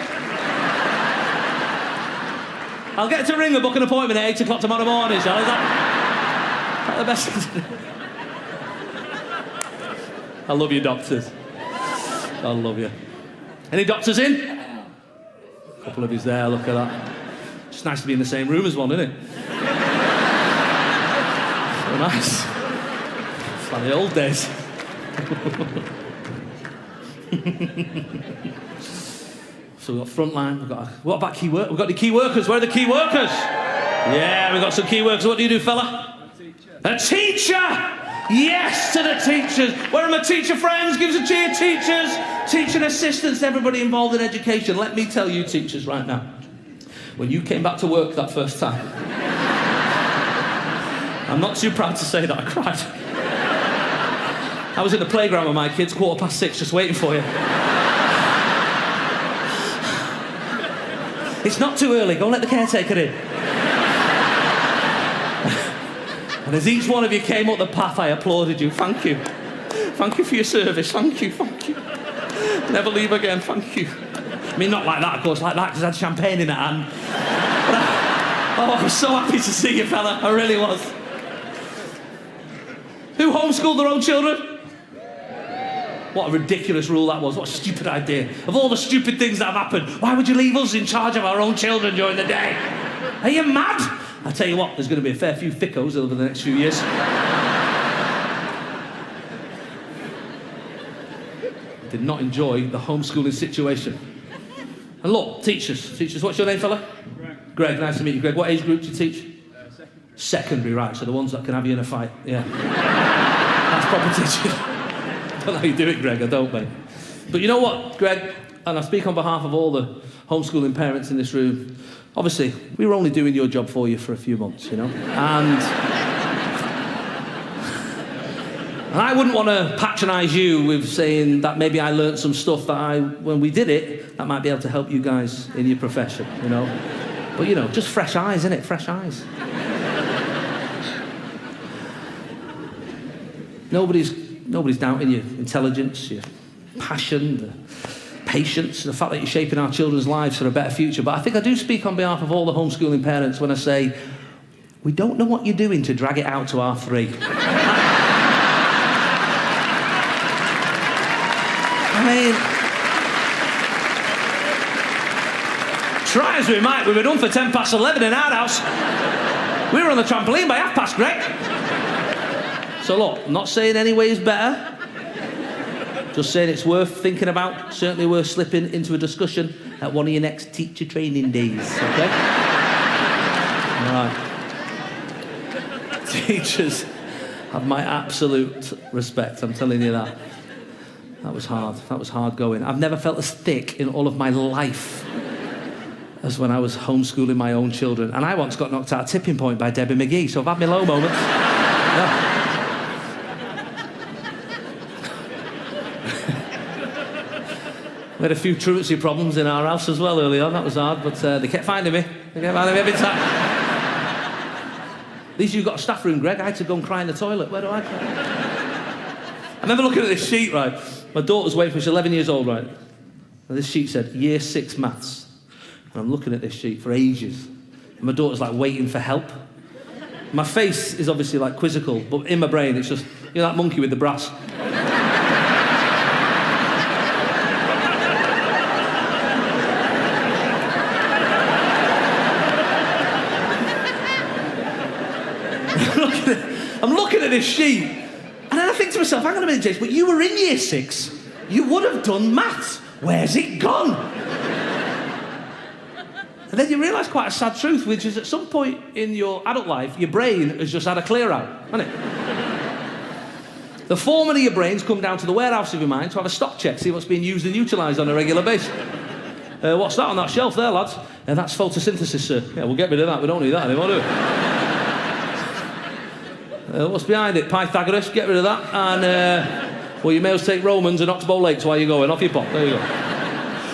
I'll get to ring and book an appointment at 8 o'clock tomorrow morning, shall I? Is that the best thing to do? I love you, doctors. I love you. Any doctors in? A couple of yous there, look at that. It's nice to be in the same room as one, isn't it? So nice. It's like the old days. So we've got frontline, what about key workers? We've got the key workers. Where are the key workers? Yeah, we've got some key workers. What do you do, fella? A teacher. A teacher! Yes to the teachers. Where are my teacher friends? Give us a cheer, teachers. Teaching assistants, everybody involved in education. Let me tell you, teachers, right now. When you came back to work that first time, I'm not too proud to say that I cried. I was in the playground with my kids, 6:15, just waiting for you. It's not too early, go and let the caretaker in. And as each one of you came up the path, I applauded you. Thank you. Thank you for your service. Thank you, thank you. Never leave again, thank you. I mean, not like that, of course, like that, because I had champagne in that hand. Oh, I was so happy to see you, fella. I really was. Who homeschooled their own children? What a ridiculous rule that was. What a stupid idea. Of all the stupid things that have happened, why would you leave us in charge of our own children during the day? Are you mad? I tell you what, there's going to be a fair few thickos over the next few years. Did not enjoy the homeschooling situation. And look, teachers, what's your name, fella? Greg, nice to meet you, Greg. What age group do you teach? Secondary. Secondary, right, so the ones that can have you in a fight, yeah. That's proper teaching. I don't know how you do it, Greg, I don't, mate. But you know what, Greg, and I speak on behalf of all the homeschooling parents in this room, obviously, we were only doing your job for you for a few months, you know, and I wouldn't want to patronise you with saying that maybe I learnt some stuff that when we did it, that might be able to help you guys in your profession, you know. But, you know, just fresh eyes, innit? Fresh eyes. Nobody's doubting your intelligence, your passion, the patience, the fact that you're shaping our children's lives for a better future. But I think I do speak on behalf of all the homeschooling parents when I say, we don't know what you're doing to drag it out to R3. I mean, try as we might, we were done for 11:10 in our house. We were on the trampoline by 3:30, Greg. So look, I'm not saying any way is better. Just saying it's worth thinking about, certainly worth slipping into a discussion at one of your next teacher training days, okay? All right. Teachers have my absolute respect, I'm telling you that. That was hard going. I've never felt as thick in all of my life as when I was homeschooling my own children. And I once got knocked out tipping point by Debbie McGee, so I've had my low moments. Yeah. We had a few truancy problems in our house as well early on, that was hard, but they kept finding me. They kept finding me every time. At least you've got a staff room, Greg. I had to go and cry in the toilet. Where do I cry? I remember looking at this sheet, right? My daughter's waiting for me, she's 11 years old, right? And this sheet said, Year 6 maths. And I'm looking at this sheet for ages. And my daughter's like waiting for help. My face is obviously like quizzical, but in my brain it's just, you know that monkey with the brass? I'm looking at this sheet, and then I think to myself, hang on a minute, James, but you were in year 6. You would have done maths. Where's it gone? And then you realise quite a sad truth, which is at some point in your adult life, your brain has just had a clear out, hasn't it? The foreman of your brain's come down to the warehouse of your mind to have a stock check, see what's being used and utilised on a regular basis. What's that on that shelf there, lads? That's photosynthesis, sir. Yeah, we'll get rid of that. We don't need that anymore, do we? What's behind it? Pythagoras, get rid of that. And, well, you may as well take Romans and Oxbow Lakes while you're going. Off you pop. There you go.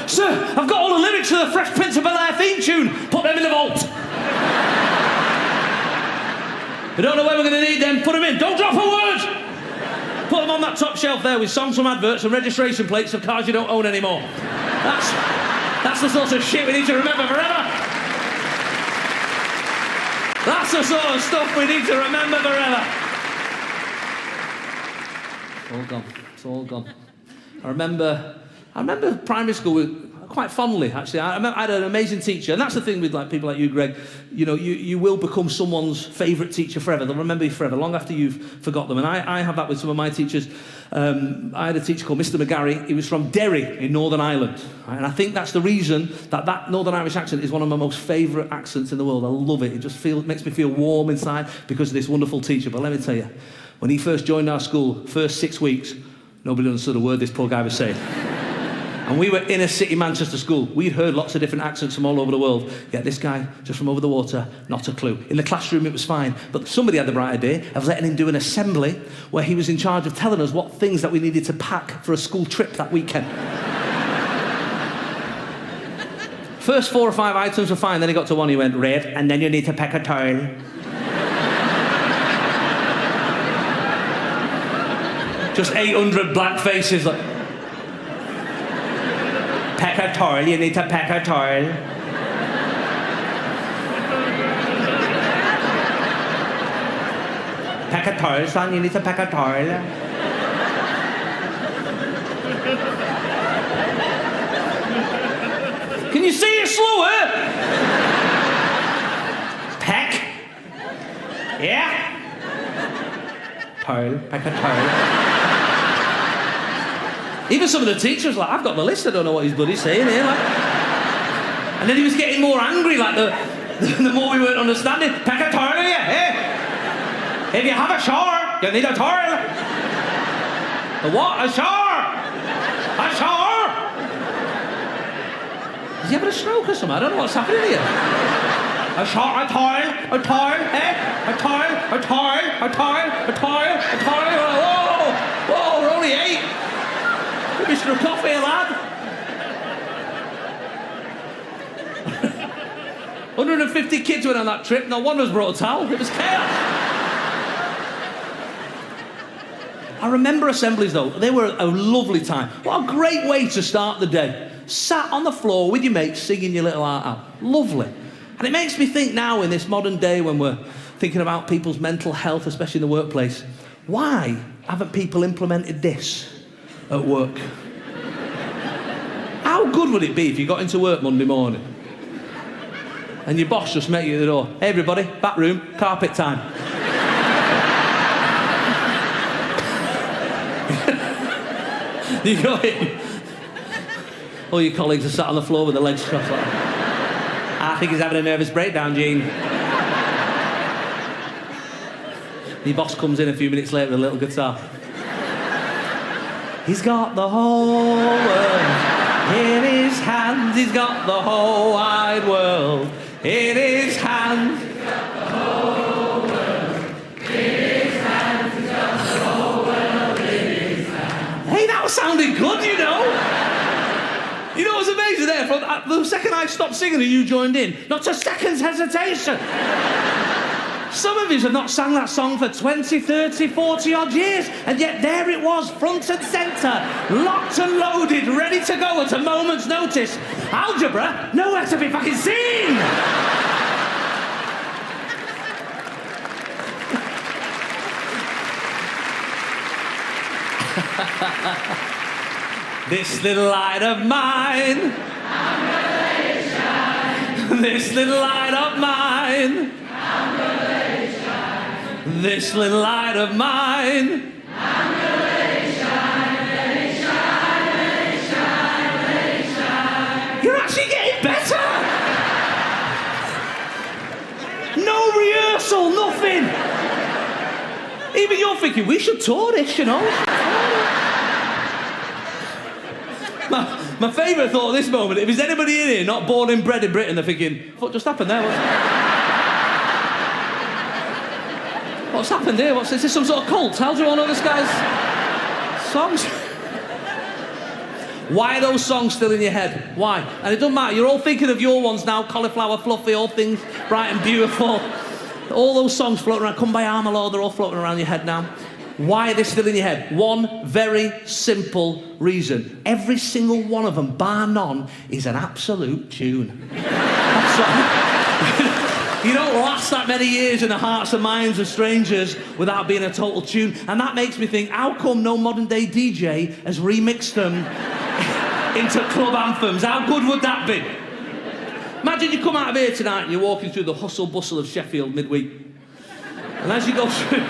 Sir, I've got all the lyrics to the Fresh Prince of Bel-Air theme tune. Put them in the vault. We don't know when we're going to need them. Put them in. Don't drop a word. Put them on that top shelf there with songs from adverts and registration plates of cars you don't own anymore. That's the sort of shit we need to remember forever. That's the sort of stuff we need to remember forever. It's all gone. It's all gone. I remember primary school quite fondly, actually. I had an amazing teacher, and that's the thing with people like you, Greg. You know, you will become someone's favourite teacher forever. They'll remember you forever, long after you've forgot them. And I have that with some of my teachers. I had a teacher called Mr. McGarry. He was from Derry in Northern Ireland. Right? And I think that's the reason that Northern Irish accent is one of my most favourite accents in the world. I love it. It just makes me feel warm inside because of this wonderful teacher. But let me tell you, when he first joined our school, first 6 weeks, nobody understood a word this poor guy was saying. And we were inner city Manchester school. We'd heard lots of different accents from all over the world. Yet this guy, just from over the water, not a clue. In the classroom, it was fine. But somebody had the bright idea of letting him do an assembly where he was in charge of telling us what things that we needed to pack for a school trip that weekend. First 4 or 5 items were fine. Then he got to one, he went, red, and then you need to pack a towel. Just 800 black faces like... Pack a towel, you need to pack a towel. Pack a towel, son, you need to pack a towel. Can you say it slower? Pack. Yeah? Towel, pack a towel. Even some of the teachers like, I've got the list, I don't know what he's bloody saying here. Like. And then he was getting more angry, like the more we weren't understanding. Pack a towel here, eh? If you have a shower, you need a towel. A what? A shower! A shower! Is he having a stroke or something? I don't know what's happening here. A shower, a towel, eh? A towel, a towel, a towel, a towel, a towel. Whoa, we're only 8. Mr. Coffee, lad. 150 kids went on that trip, not one was brought a towel. It was chaos. I remember assemblies, though. They were a lovely time. What a great way to start the day. Sat on the floor with your mates, singing your little heart out. Lovely. And it makes me think now, in this modern day, when we're thinking about people's mental health, especially in the workplace, why haven't people implemented this at work? How good would it be if you got into work Monday morning and your boss just met you at the door? Hey everybody, back room, carpet time. You go in. All your colleagues are sat on the floor with their legs crossed like that. I think he's having a nervous breakdown, Gene. Your boss comes in a few minutes later with a little guitar. He's got the whole world in his hands. He's got the whole wide world in his hands. He's got the whole world in his hands. He's got the whole world in his hands. Hey, that was sounding good, you know. You know what's amazing there? From the second I stopped singing and you joined in, not a second's hesitation. Some of you have not sang that song for 20, 30, 40 odd years, and yet there it was, front and centre, locked and loaded, ready to go at a moment's notice. Algebra, nowhere to be fucking seen! This little light of mine, I'm gonna let it shine. This little light of mine, I'm gonna let it shine. This little light of mine, I'm gonna let it shine, let it shine, let it shine, let it shine. You're actually getting better! No rehearsal, nothing! Even you're thinking, we should tour this, you know? My favourite thought at this moment, if there's anybody in here not born and bred in Britain, they're thinking, what just happened there? What's happened here? Is this some sort of cult? How do you all know this guy's songs? Why are those songs still in your head? Why? And it doesn't matter, you're all thinking of your ones now, Cauliflower Fluffy, all things bright and beautiful. All those songs floating around, Come by Armalord, they're all floating around your head now. Why are they still in your head? One very simple reason. Every single one of them, bar none, is an absolute tune. That's right. You don't last that many years in the hearts and minds of strangers without being a total tune. And that makes me think, how come no modern day DJ has remixed them into club anthems? How good would that be? Imagine you come out of here tonight and you're walking through the hustle bustle of Sheffield midweek. And as you go through,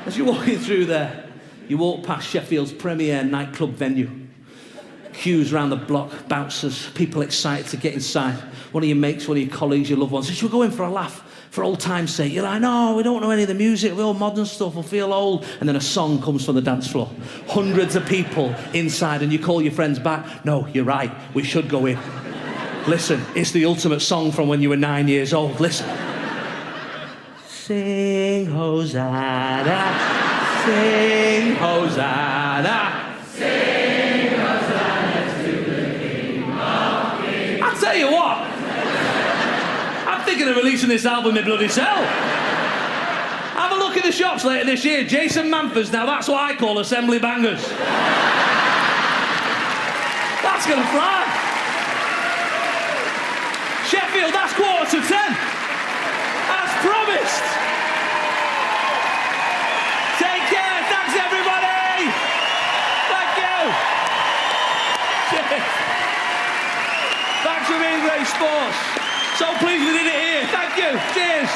as you're walking through there, you walk past Sheffield's premier nightclub venue. Queues around the block, bouncers, people excited to get inside. One of your mates, one of your colleagues, your loved ones, says, "Should we go in for a laugh, for old time's sake?" You're like, "No, we don't know any of the music, we're all modern stuff, we'll feel old." And then a song comes from the dance floor. Hundreds of people inside, and you call your friends back. "No, you're right, we should go in. Listen, it's the ultimate song from when you were 9 years old, listen." Sing Hosanna, sing Hosanna. I'll tell you what, I'm thinking of releasing this album in bloody self. Have a look at the shops later this year. Jason Manford's, now that's what I call assembly bangers. That's gonna fly. Sheffield, that's 9:45. As promised. Take care, thanks everybody. Thank you. Cheers. Thanks for being great sports. So pleased we did it here. Thank you. Cheers.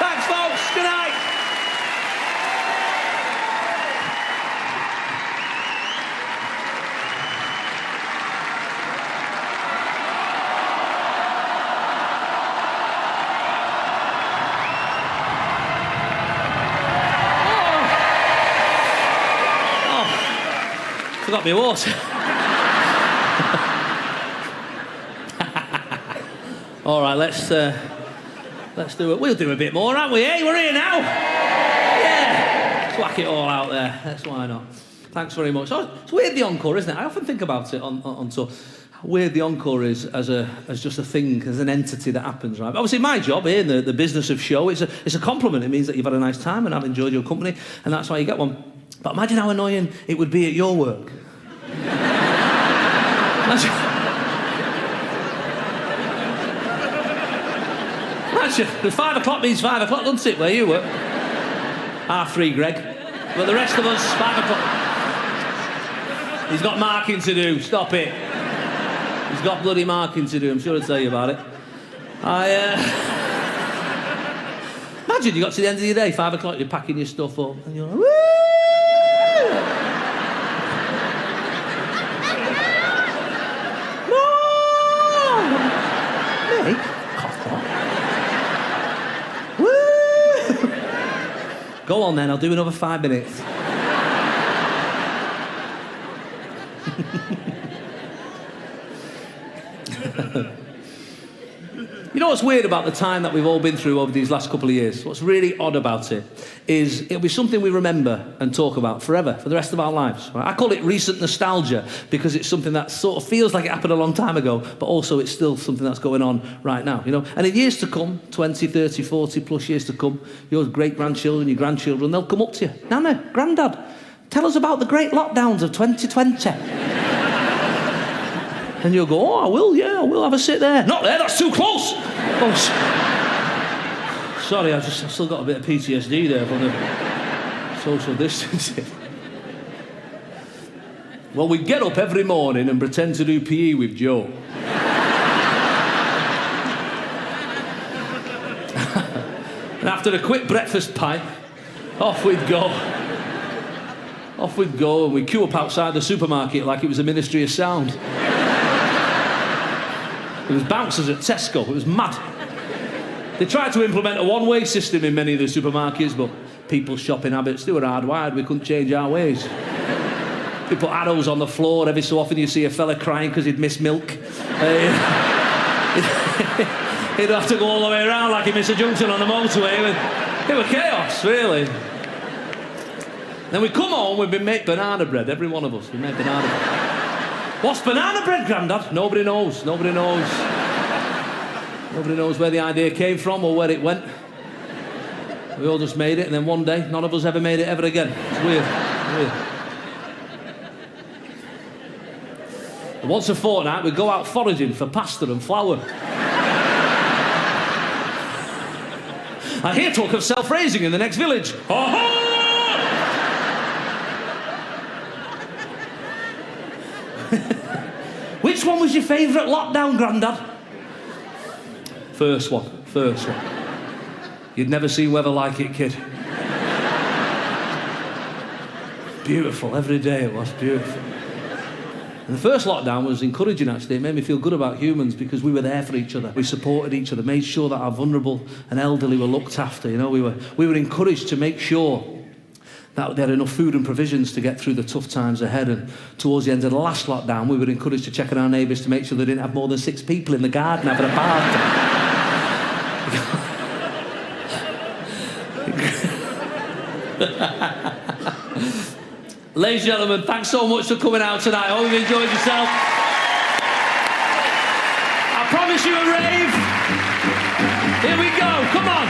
Thanks, folks. Good night. Forgot my water. All right, let's do it. We'll do a bit more, aren't we? Hey, we're here now. Yeah. Let's whack it all out there. That's why not. Thanks very much. Oh, it's weird, the encore, isn't it? I often think about it on tour. How weird the encore is as just a thing, as an entity that happens, right? But obviously, my job here in the business of show, it's a compliment. It means that you've had a nice time and I've enjoyed your company, and that's why you get one. But imagine how annoying it would be at your work. Imagine, 5 o'clock means 5 o'clock, doesn't it, where you work? 3:30, Greg. But the rest of us, 5 o'clock. He's got marking to do, stop it. He's got bloody marking to do, I'm sure I'll tell you about it. Imagine you got to the end of your day, 5 o'clock, you're packing your stuff up, and you're like, woo! Go on then, I'll do another 5 minutes. You know what's weird about the time that we've all been through over these last couple of years? What's really odd about it is it'll be something we remember and talk about forever, for the rest of our lives. Right? I call it recent nostalgia because it's something that sort of feels like it happened a long time ago, but also it's still something that's going on right now, you know? And in years to come, 20, 30, 40 plus years to come, your great-grandchildren, your grandchildren, they'll come up to you. Nana, Grandad, tell us about the great lockdowns of 2020. And you'll go, "Oh, I will, yeah, I will have a sit there." "Not there, that's too close." Oh, sorry, I've still got a bit of PTSD there from the social distancing. "Well, we get up every morning and pretend to do PE with Joe." And after a quick breakfast pipe, off we'd go. Off we'd go, and we'd queue up outside the supermarket like it was a Ministry of Sound. It was bouncers at Tesco. It was mad. They tried to implement a one-way system in many of the supermarkets, but people's shopping habits. They were hardwired. We couldn't change our ways. We put arrows on the floor. Every so often you see a fella crying because he'd missed milk. He'd have to go all the way around like he missed a junction on the motorway. It was chaos, really. Then we come home, we've been making banana bread, every one of us. We made banana bread. What's banana bread, Grandad? Nobody knows. Nobody knows. Nobody knows where the idea came from or where it went. We all just made it, and then one day, none of us ever made it ever again. It's weird. Weird. Once a fortnight, we go out foraging for pasta and flour. I hear talk of self-raising in the next village. Which one was your favourite lockdown, Grandad? First one. You'd never seen weather like it, kid. Beautiful, every day it was beautiful. And the first lockdown was encouraging, actually. It made me feel good about humans because we were there for each other. We supported each other, made sure that our vulnerable and elderly were looked after. You know, we were encouraged to make sure that they had enough food and provisions to get through the tough times ahead. And towards the end of the last lockdown, we were encouraged to check on our neighbours to make sure they didn't have more than 6 people in the garden having a party. Ladies and gentlemen, thanks so much for coming out tonight. I hope you enjoyed yourself. I promise you a rave. Here we go, come on.